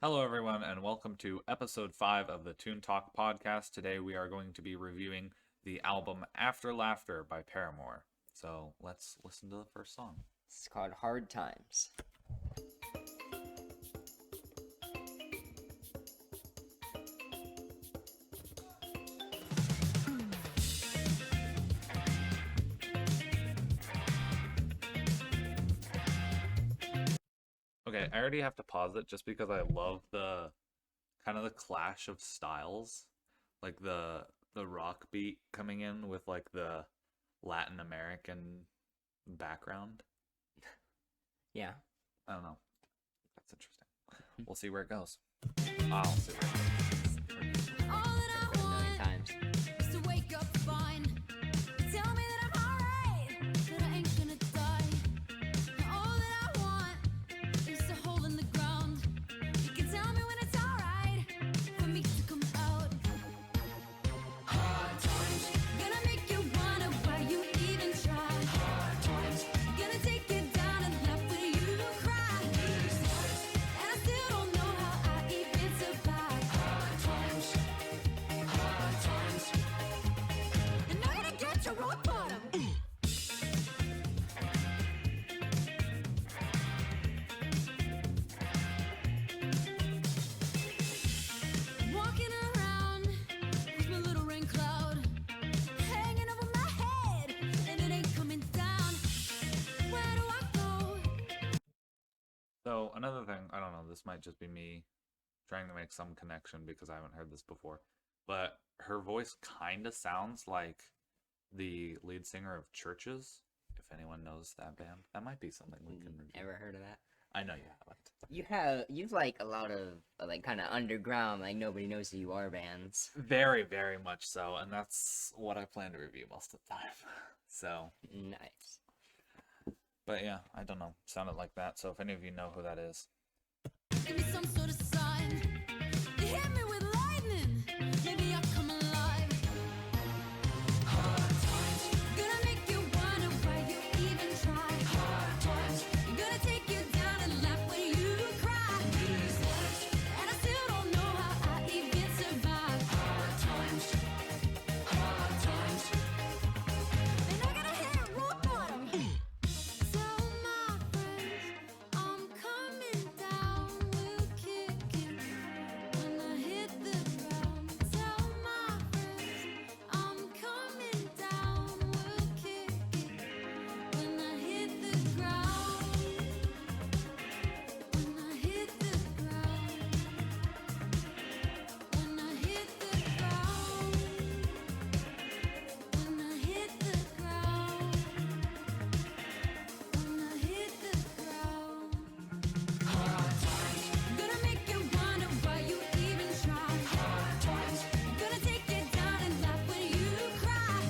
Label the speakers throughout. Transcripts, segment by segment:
Speaker 1: Hello, everyone, and welcome to episode 5 of the TuneTalk podcast. Today, we are going to be reviewing the album After Laughter by Paramore. So, let's listen to the first song.
Speaker 2: It's called Hard Times.
Speaker 1: Okay, I already have to pause it just because I love the kind of the clash of styles, like the rock beat coming in with like the Latin American background.
Speaker 2: Yeah.
Speaker 1: I don't know. That's interesting. We'll see where it goes. I'll see where it goes.
Speaker 3: All that I
Speaker 2: Heard it a million
Speaker 3: want
Speaker 2: times.
Speaker 3: is to wake up fine. Tell me that I'm alright, that I ain't gonna die. All that I want is a hole in the ground. You can tell me when it's alright for me to come out. Hard times, gonna make you wonder why you even try. Hard times, gonna take you down and laugh when you cry. And I still don't know how I even survive. Hard times. And I'm gonna get your rock bottom. Walking around with my little rain cloud hanging over my head, and it ain't coming down. Where do I go?
Speaker 1: So another thing, I don't know, this might just be me trying to make some connection because I haven't heard this before, but her voice kind of sounds like the lead singer of Churches. If anyone knows that band, that might be something we can review.
Speaker 2: Never heard of that.
Speaker 1: I know you haven't.
Speaker 2: You've like a lot of like kind of underground, like nobody knows who you are bands.
Speaker 1: Very, very much so, and that's what I plan to review most of the time. So,
Speaker 2: Nice.
Speaker 1: but yeah, I don't know, sounded like that. So if any of you know who that is,
Speaker 3: Give me some sort of sign. You hit me with lightning. Maybe I'll come alive. Hard times. Gonna make you wonder why you even try. Hard times. Gonna take you down and laugh when you cry. And I still don't know how I even survive. Hard times. And I gotta hit rock bottom. Tell my friends I'm coming down. We'll kick it when I hit the ground. Tell my friends I'm coming down. We'll kick it when I hit the ground. When I hit the ground. When I hit the ground. When I hit the ground. When I hit the ground. Hard times. Gonna make you wonder why you even try. Hard times. Gonna take you down and laugh when you cry.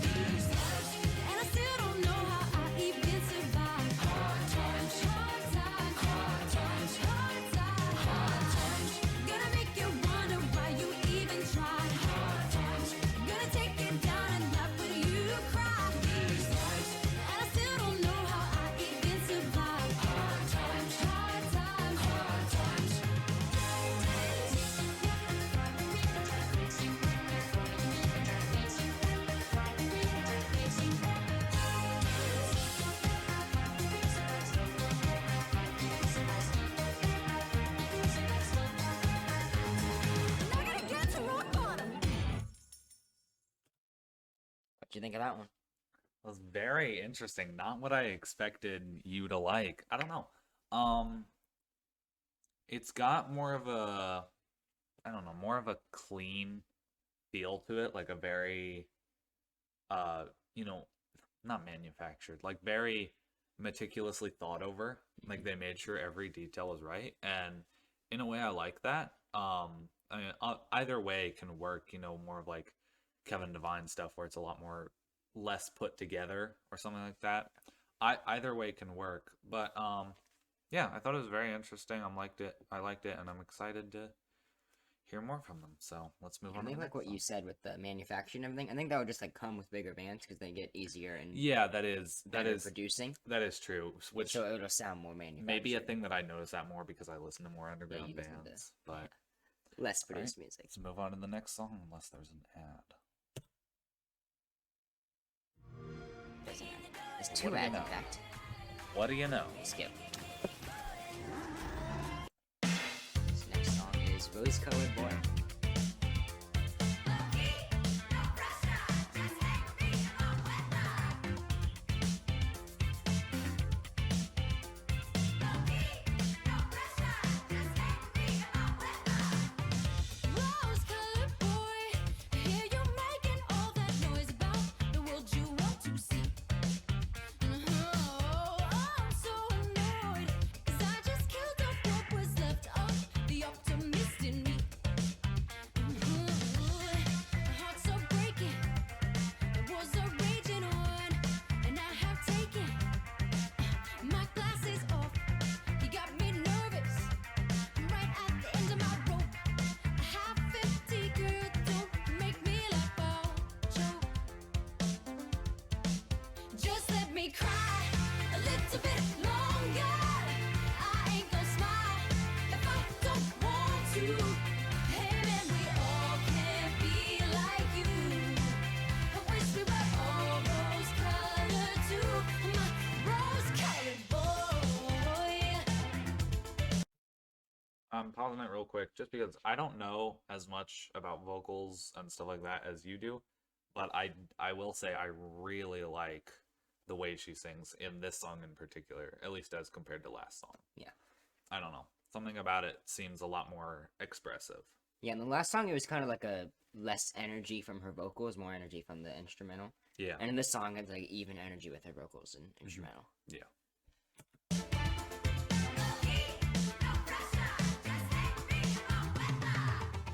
Speaker 3: And I still don't know how I even survive. Hard times. Hard times. Hard times. Hard times. Hard times. Gonna make you wonder why you even try. Hard times. Gonna take you down and laugh when you cry. And I still don't know how I even survive. Hard times. Hard times. Hard times. And I gotta get to rock bottom.
Speaker 2: What'd you think of that one?
Speaker 1: it was very interesting. Not what I expected you to like. I don't know. Um, it's got more of a, I don't know, more of a clean feel to it, like a very, uh, you know, not manufactured, like very meticulously thought over. Like they made sure every detail was right, and in a way, I like that. I mean, either way can work. More of like Kevin Devine stuff where it's a lot more less put together or something like that. Either way can work, but yeah, I thought it was very interesting. I liked it, and I'm excited to hear more from them. So let's move on
Speaker 2: And
Speaker 1: to
Speaker 2: they
Speaker 1: the
Speaker 2: like
Speaker 1: next
Speaker 2: what you
Speaker 1: song.
Speaker 2: said with the manufacturing and everything. I think that would just like come with bigger bands because they get easier and
Speaker 1: Yeah, that is
Speaker 2: better producing.
Speaker 1: that is true. Which
Speaker 2: So it'll sound more manufactured.
Speaker 1: maybe a thing that I notice that more because I listen to more underground
Speaker 2: you listen to-
Speaker 1: bands. But
Speaker 2: less
Speaker 1: all right,
Speaker 2: produced music.
Speaker 1: let's move on to the next song unless there's an ad.
Speaker 2: There's two
Speaker 1: What do you
Speaker 2: ads, in
Speaker 1: know?
Speaker 2: fact.
Speaker 1: What do you know?
Speaker 2: Skip. This next song is Rose Colored Boy.
Speaker 3: Rose-colored boy, I hear you making all that noise about the world you want to see. Oh, I'm so annoyed, 'cause I just killed off what was left of the optimist in me. My heart's so breaking, it was a raging on, and I have taken my glasses off. You got me nervous, I'm right at the end of my rope. Half 50, girl, don't make me laugh out, choke. Just let me cry a little bit longer. I ain't gonna smile if I don't want to. Hey man, we all can't be like you. I wish we were all rose-colored too. My rose-colored boy.
Speaker 1: I'm pausing it real quick just because I don't know as much about vocals and stuff like that as you do, but I will say I really like the way she sings in this song in particular, at least as compared to last song.
Speaker 2: Yeah.
Speaker 1: I don't know. Something about it seems a lot more expressive.
Speaker 2: Yeah, in the last song, it was kind of like a less energy from her vocals, more energy from the instrumental.
Speaker 1: Yeah.
Speaker 2: And in this song, it's like even energy with her vocals and instrumental.
Speaker 1: Yeah.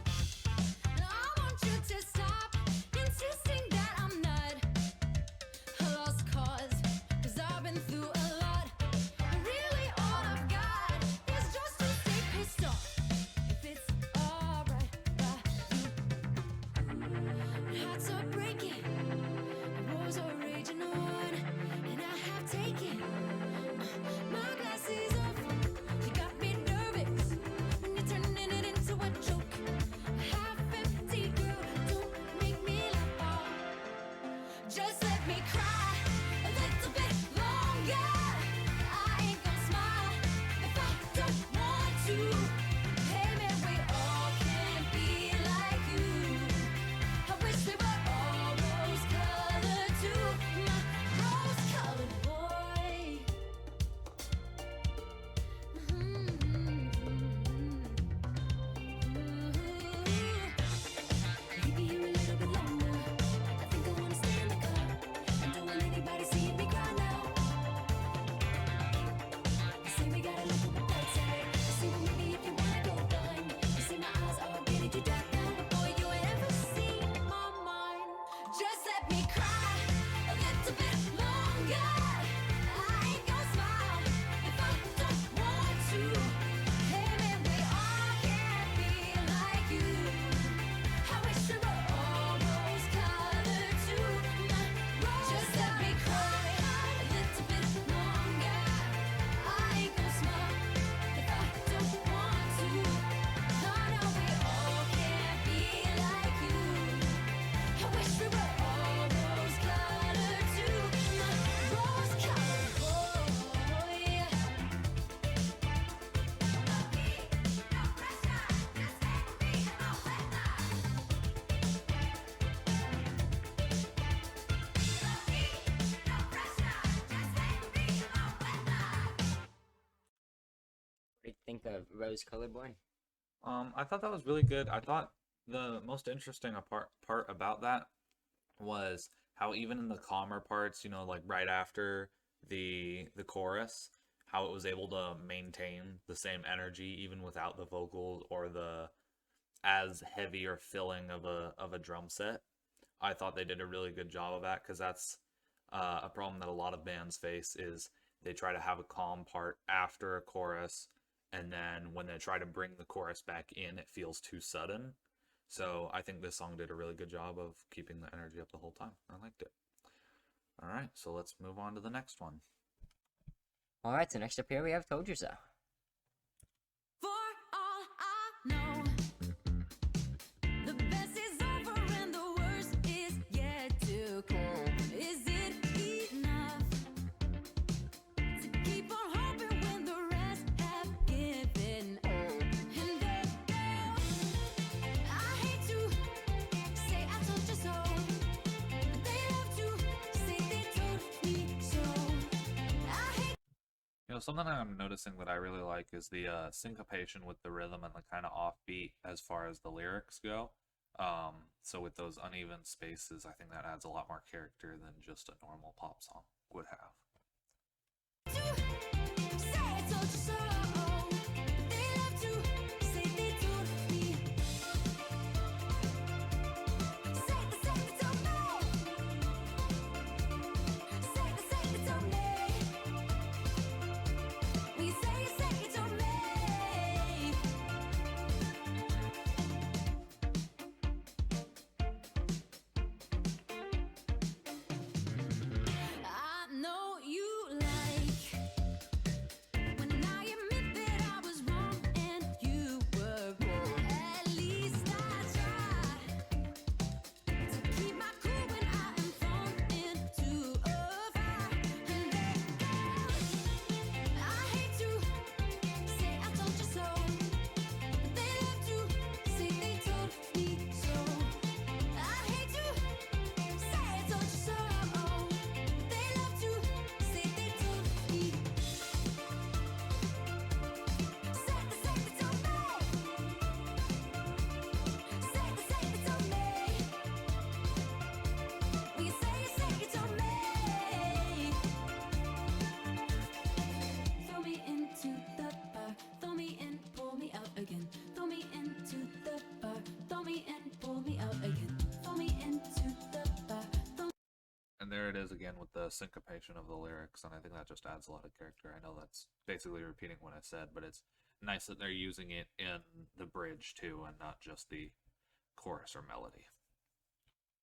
Speaker 3: I want you to stop insisting that I'm not a lost cause, 'cause I've been through a lot. Really all I've got is just to stay pissed off. If it's alright by you. My hearts are breaking, the wars are raging on, and I have taken my glasses off. You got me nervous when you're turning it into a joke. Half 50, girl, don't make me laugh out. Just let me cry a little bit longer. I ain't gonna smile if I don't want to. Hey man, we all can't be like you. I wish we were all rose-colored too. My rose-colored boy. Leave me here a little bit longer. I think I wanna stay in the car. I don't want anybody seeing me cry now. You say we gotta look on the bright side. You say, well, maybe if you wanna go blind. You say my eyes are getting too dark now, but boy, you ain't ever seen my mind. Just let me cry a little bit longer. I ain't gonna smile if I don't want to. Hey man, we all can't be like you. I wish we were all rose-colored too. Just let me cry a little bit longer. I ain't gonna smile if I don't want to. No, no, we all can't be like you. I wish we were all rose-colored too. Rose-colored boy.
Speaker 2: What do you think of Rose Colored Boy?
Speaker 1: I thought that was really good. I thought the most interesting part about that was how even in the calmer parts, like right after the chorus, how it was able to maintain the same energy even without the vocals or the as heavy or filling of a drum set. I thought they did a really good job of that because that's a problem that a lot of bands face is they try to have a calm part after a chorus and then when they try to bring the chorus back in, it feels too sudden. So I think this song did a really good job of keeping the energy up the whole time. I liked it. All right, so let's move on to the next one.
Speaker 2: Alright, so next up here we have Told You So.
Speaker 3: For all I know, the best is over and the worst is yet to come. Is it enough to keep on hoping when the rest have given up? And they go, I hate to say I told you so, but they love to say they told me so. I hate.
Speaker 1: You know, something I'm noticing that I really like is the syncopation with the rhythm and the kind of offbeat as far as the lyrics go. So with those uneven spaces, I think that adds a lot more character than just a normal pop song would have.
Speaker 3: Say I told you so, but they love to say they told me. Say they told me. Say they told me. We say they told me. I know you like when I admit that I was wrong and you were wrong. At least I try to keep my cool when I am thrown into a fire. And they go, I hate to say I told you so, but they love to say they told me so. I hate to say I told you so, but they love to say they told me. Say they told me. Say they told me. We say you told me. Throw me into the bar, throw me in, pull me out again. Throw me into the bar, throw me in, pull me out again. Throw me into the bar, throw.
Speaker 1: And there it is again with the syncopation of the lyrics, and I think that just adds a lot of character. I know that's basically repeating what I said, but it's nice that they're using it in the bridge too, and not just the chorus or melody.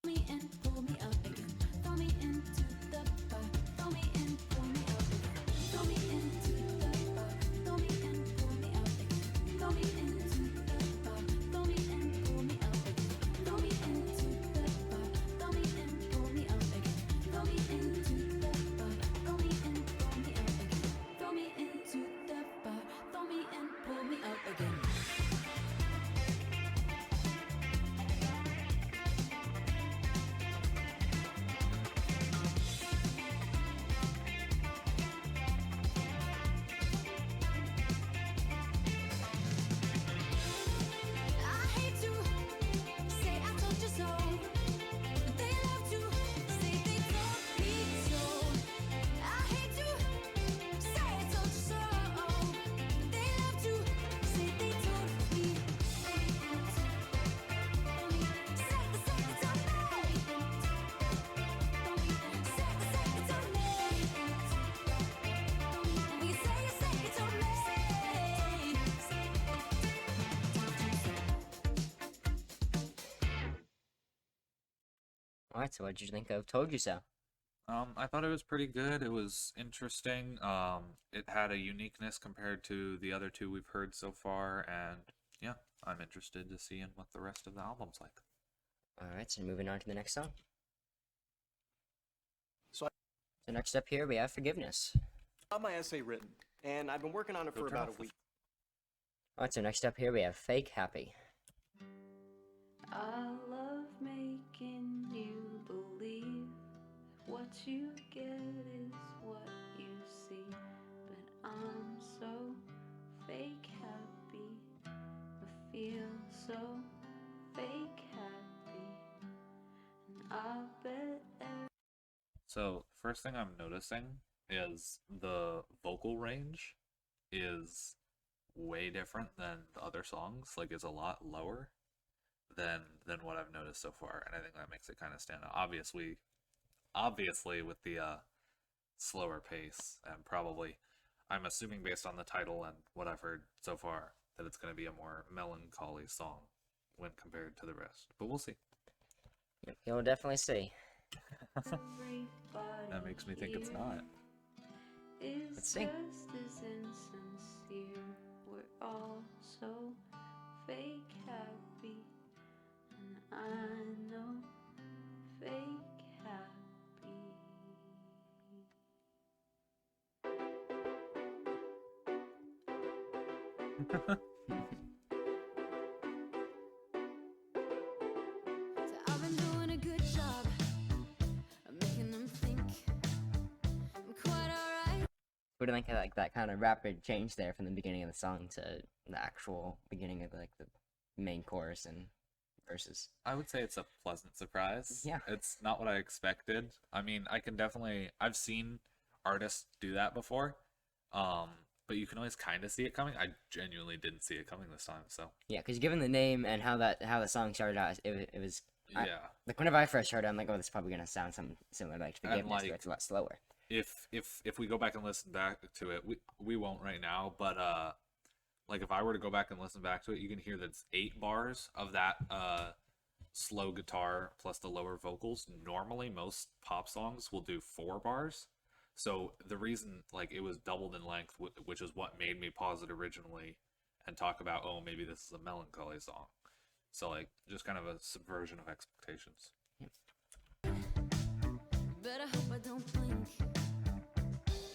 Speaker 3: Throw me in, pull me out again. Throw me into the bar. Throw me in, pull me out again. Throw me into the bar. Throw me in, pull me out again. Throw me into the bar. Throw me in, pull me out again. Throw me into the bar. Throw me in, pull me out again. Throw me into the bar. Throw me in, pull me out again. Throw me into the bar. Throw me in, pull me out again. I hate to say I told you so, but they love to say they told me so. I hate to say I told you so, but they love to say they told me. Say they told me. Say they told me. We say you told me.
Speaker 2: Alright, so what did you think of Told You So?
Speaker 1: I thought it was pretty good. It was interesting. It had a uniqueness compared to the other two we've heard so far, and yeah, I'm interested to see in what the rest of the album's like.
Speaker 2: Alright, so moving on to the next song.
Speaker 4: So
Speaker 2: So next up here we have Forgiveness.
Speaker 4: I got my essay written, and I've been working on it
Speaker 1: Go
Speaker 4: for
Speaker 1: turn
Speaker 4: about
Speaker 1: off
Speaker 4: a
Speaker 1: the
Speaker 4: week.
Speaker 2: Alright, so next up here we have Fake Happy.
Speaker 5: I love making you believe what you get is what you see. But I'm so fake happy. I feel so fake happy. And I bet
Speaker 1: So, first thing I'm noticing is the vocal range is way different than the other songs. Like, it's a lot lower than what I've noticed so far, and I think that makes it kind of stand out. Obviously with the slower pace, and probably I'm assuming based on the title and what I've heard so far that it's going to be a more melancholy song when compared to the rest. But we'll see.
Speaker 2: Yep, you'll definitely see.
Speaker 1: That makes me think it's not.
Speaker 2: Let's see.
Speaker 5: Just as insincere. We're all so fake happy, and I know fake happy. So I've been doing a good job of making them think I'm quite alright.
Speaker 2: What do you think of like that kind of rapid change there from the beginning of the song to the actual beginning of like the main chorus and verses?
Speaker 1: I would say it's a pleasant surprise.
Speaker 2: Yeah.
Speaker 1: It's not what I expected. I mean, I've seen artists do that before. But you can always kind of see it coming. I genuinely didn't see it coming this time, so.
Speaker 2: Yeah, because given the name and how the song started out, it was
Speaker 1: Yeah.
Speaker 2: like whenever I first heard it, I'm like, oh, this is probably gonna sound something similar to like Forgiveness,
Speaker 1: like,
Speaker 2: where it's a lot slower.
Speaker 1: If we go back and listen back to it, we won't right now, but like if I were to go back and listen back to it, you can hear that it's 8 bars of that slow guitar plus the lower vocals. Normally most pop songs will do 4 bars. So the reason like it was doubled in length, which is what made me pause it originally and talk about, oh, maybe this is a melancholy song. So like just kind of a subversion of expectations.
Speaker 5: But I hope I don't blink.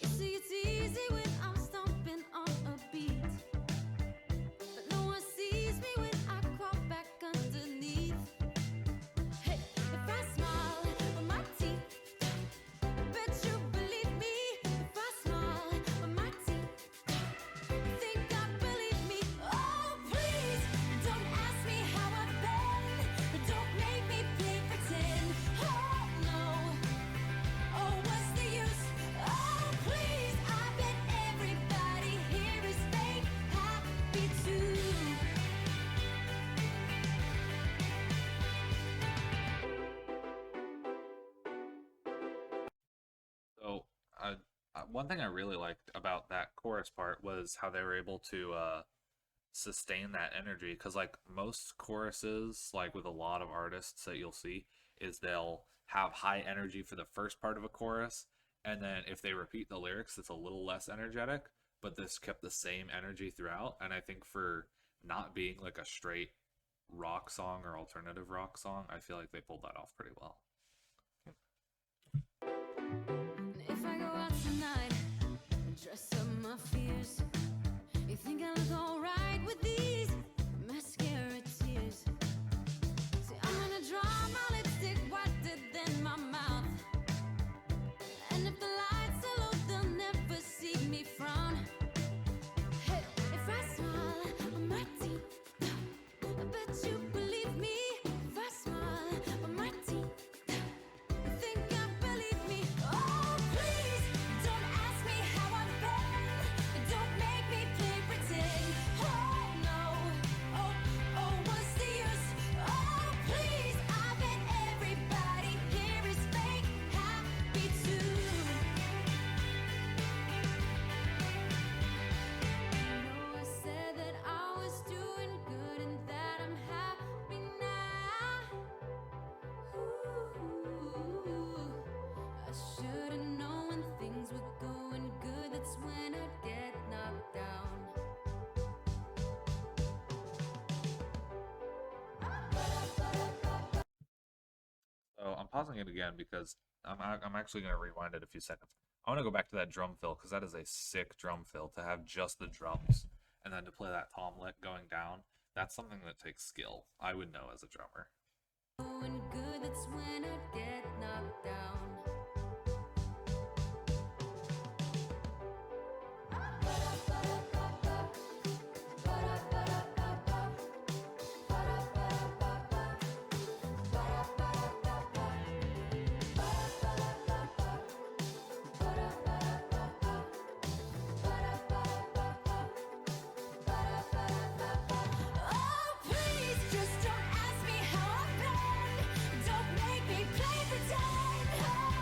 Speaker 5: You see, it's easy when I'm stomping on a beat, but no one sees me when I crawl back underneath. Hey, if I smile with my teeth, bet you believe me. If I smile with my teeth, you think I believe me? Oh, please don't ask me how I've been. Don't make me play pretend. Oh no. Oh, what's the use? Oh, please, I bet everybody here is fake happy too.
Speaker 1: So, one thing I really liked about that chorus part was how they were able to sustain that energy. Because, like, most choruses, like with a lot of artists that you'll see, is they'll have high energy for the first part of a chorus, and then if they repeat the lyrics, it's a little less energetic. But this kept the same energy throughout, and I think for not being like a straight rock song or alternative rock song, I feel like they pulled that off pretty well.
Speaker 5: And if I go out tonight and dress up my fears, you think I look alright with these mascara tears? See, I'm gonna draw my lipstick whiter than my mouth, and if the lights are low, they'll never see me frown. Hey, if I smile with my teeth, I bet you believe me. If I smile with my teeth, you think I believe me? Oh, please don't ask me how I've been. Don't make me play pretend. Oh no. Oh, what's the use? Oh, please, I bet everybody here is fake happy too. I said that I was doing good and that I'm happy now. Ooh, I should've known when things were going good. That's when I'd get knocked down.
Speaker 1: So I'm pausing it again because I'm actually going to rewind it a few seconds. I want to go back to that drum fill because that is a sick drum fill to have just the drums and then to play that tom lick going down. That's something that takes skill. I would know as a drummer.
Speaker 5: Going good, that's when I'd get knocked down. Oh, please, just don't ask me how I've been. Don't make me play pretend. Oh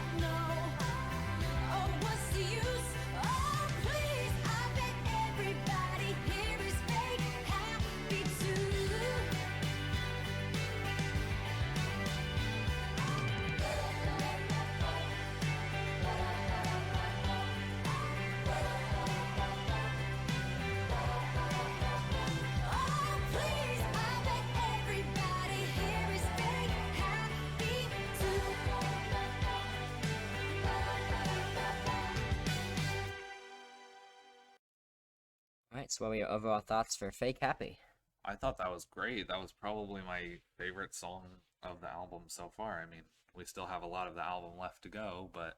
Speaker 2: All right, so what were your overall thoughts for Fake Happy?
Speaker 1: I thought that was great. That was probably my favorite song of the album so far. I mean, we still have a lot of the album left to go, but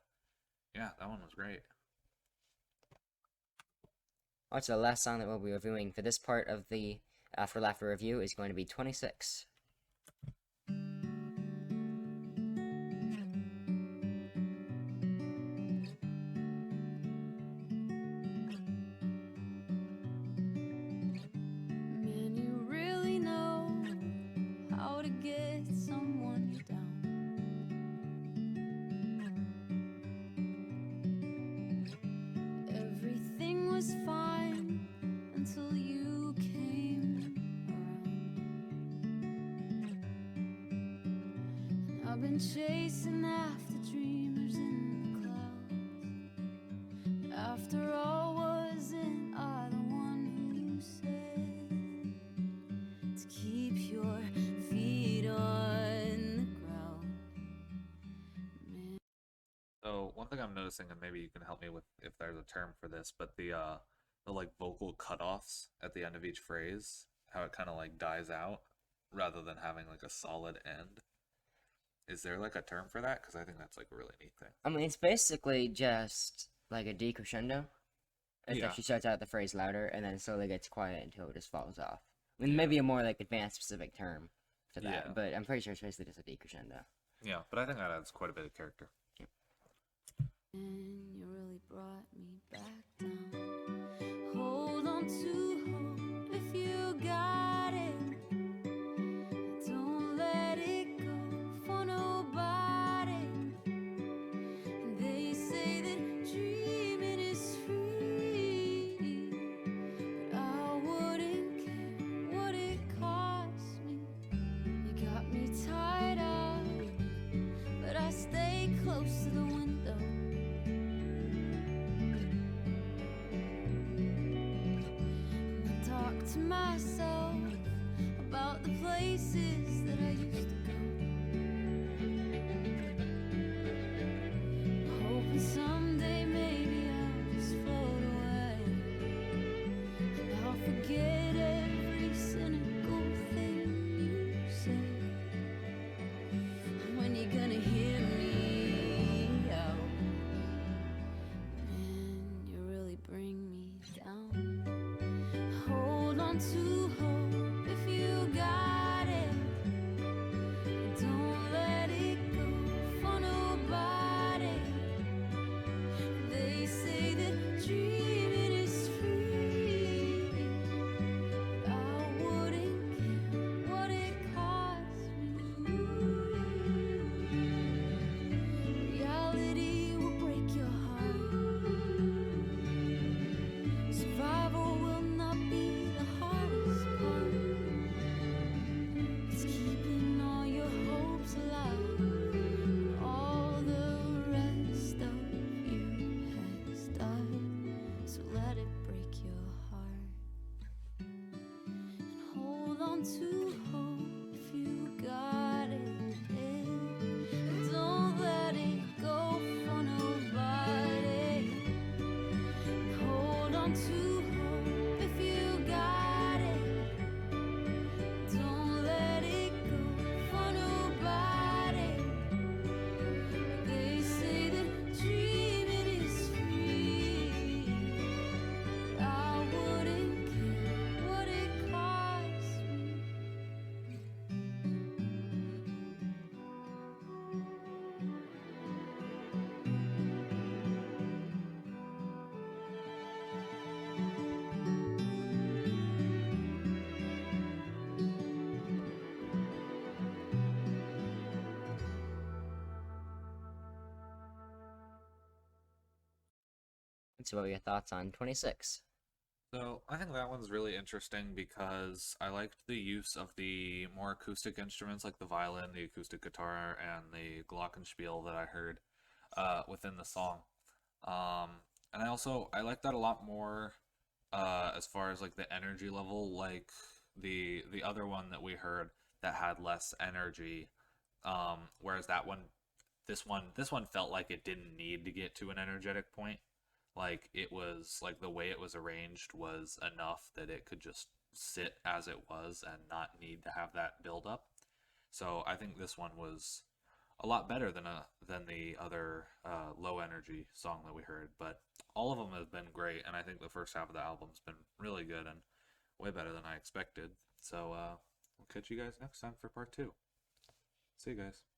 Speaker 1: yeah, that one was great.
Speaker 2: All right, so the last song that we'll be reviewing for this part of the After Laughter review is going to be 26.
Speaker 5: Man, you really know how to get someone down. Everything was fine until you came around. I've been chasing after dreamers in the clouds. After all, wasn't I the one who said to keep your feet on the ground? Man.
Speaker 1: So one thing I'm noticing, and maybe you can help me with if there's a term for this, but the like vocal cutoffs at the end of each phrase, how it kind of like dies out rather than having like a solid end. Is there like a term for that? Because I think that's like a really neat thing.
Speaker 2: I mean, it's basically just like a decrescendo. It's
Speaker 1: Yeah.
Speaker 2: like she starts out the phrase louder and then slowly gets quiet until it just falls off. I mean,
Speaker 1: Yeah.
Speaker 2: maybe a more like advanced specific term for that,
Speaker 1: Yeah.
Speaker 2: but I'm pretty sure it's basically just a decrescendo.
Speaker 1: Yeah, but I think that adds quite a bit of character.
Speaker 5: And you really brought me back down. Hold on to hope if you got it. Don't let it go for nobody. They say that dreaming is free, but I wouldn't care what it cost me. You got me tied up, but I stay close to the window. Talk to myself about the places that I used to go. Hoping someday maybe I'll just float away, and I'll forget every cynical thing you say. When you're gonna hear me out, man, you really bring me down. Hold on to hope if you got it. Don't let it go for nobody. They say that dreaming is free, but I wouldn't care what it cost me. Reality will break your heart. Survival will not be the hardest part. It's keeping all your hopes alive, and all the rest of you has died. So let it break your heart, and hold on to hope if you got it. And don't let it go for nobody. Hold on to hope if you got it. Don't let it go for nobody. They say that dreaming is free, but I wouldn't care what it cost me.
Speaker 2: So what were your thoughts on 26?
Speaker 1: So I think that one's really interesting because I liked the use of the more acoustic instruments like the violin, the acoustic guitar, and the glockenspiel that I heard within the song. And I like that a lot more as far as like the energy level, like the other one that we heard that had less energy. Whereas this one felt like it didn't need to get to an energetic point. Like it was like the way it was arranged was enough that it could just sit as it was and not need to have that build up. So I think this one was a lot better than the other low energy song that we heard. But all of them have been great, and I think the first half of the album's been really good and way better than I expected. So we'll catch you guys next time for part 2. See you guys.